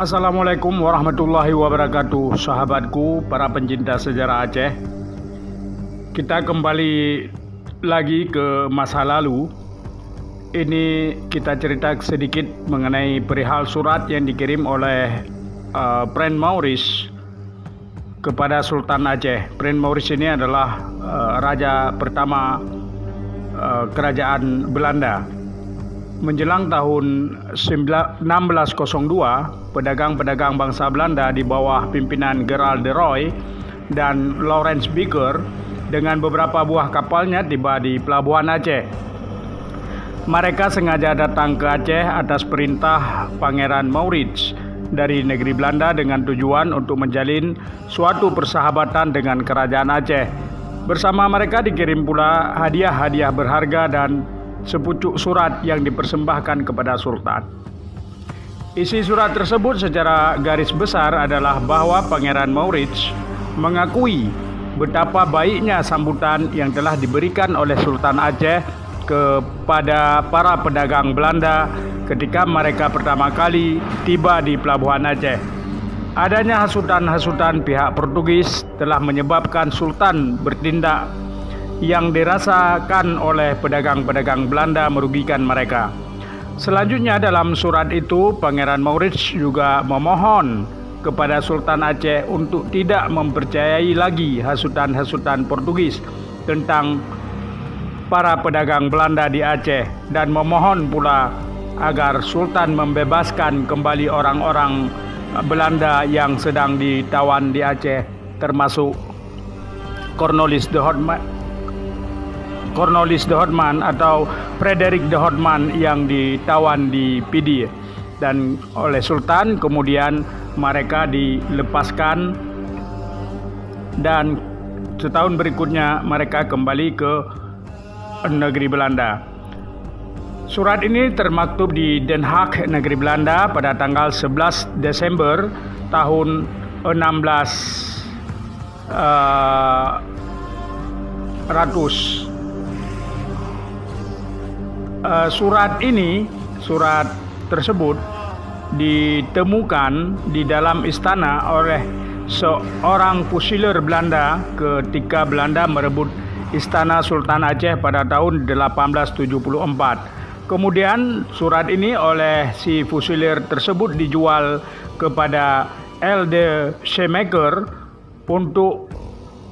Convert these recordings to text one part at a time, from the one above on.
Assalamualaikum warahmatullahi wabarakatuh, sahabatku, para pencinta sejarah Aceh. Kita kembali lagi ke masa lalu. Ini kita cerita sedikit mengenai perihal surat yang dikirim oleh Prince Maurice kepada Sultan Aceh. Prince Maurice ini adalah raja pertama kerajaan Belanda. Menjelang tahun 1602, pedagang-pedagang bangsa Belanda di bawah pimpinan Gerald de Rooy dan Lawrence Beaker dengan beberapa buah kapalnya tiba di pelabuhan Aceh. Mereka sengaja datang ke Aceh atas perintah Pangeran Maurits dari negeri Belanda dengan tujuan untuk menjalin suatu persahabatan dengan kerajaan Aceh. Bersama mereka dikirim pula hadiah-hadiah berharga dan sepucuk surat yang dipersembahkan kepada Sultan. Isi surat tersebut secara garis besar adalah bahwa Pangeran Maurits mengakui betapa baiknya sambutan yang telah diberikan oleh Sultan Aceh kepada para pedagang Belanda ketika mereka pertama kali tiba di pelabuhan Aceh. Adanya hasutan-hasutan pihak Portugis telah menyebabkan Sultan bertindak yang dirasakan oleh pedagang-pedagang Belanda merugikan mereka. Selanjutnya dalam surat itu, Pangeran Maurits juga memohon kepada Sultan Aceh untuk tidak mempercayai lagi hasutan-hasutan Portugis tentang para pedagang Belanda di Aceh dan memohon pula agar Sultan membebaskan kembali orang-orang Belanda yang sedang ditawan di Aceh, termasuk Cornelis de Houtman atau Frederick de Houtman yang ditawan di Pidi, dan oleh Sultan kemudian mereka dilepaskan dan setahun berikutnya mereka kembali ke negeri Belanda. Surat ini termaktub di Den Haag, negeri Belanda pada tanggal 11 Desember tahun 1600. Surat tersebut ditemukan di dalam istana oleh seorang fusiler Belanda ketika Belanda merebut istana Sultan Aceh pada tahun 1874. Kemudian surat ini oleh si fusiler tersebut dijual kepada L. de Schumacher untuk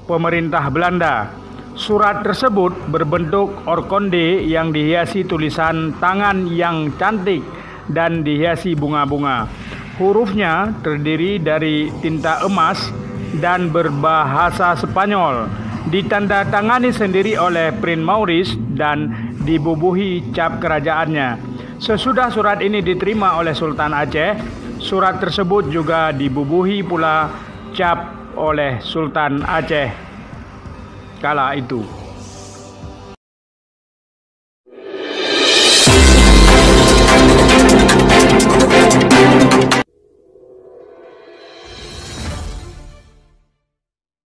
pemerintah Belanda. Surat tersebut berbentuk orkonde yang dihiasi tulisan tangan yang cantik dan dihiasi bunga-bunga. Hurufnya terdiri dari tinta emas dan berbahasa Spanyol. Ditandatangani sendiri oleh Prince Maurice dan dibubuhi cap kerajaannya. Sesudah surat ini diterima oleh Sultan Aceh, surat tersebut juga dibubuhi pula cap oleh Sultan Aceh kala itu.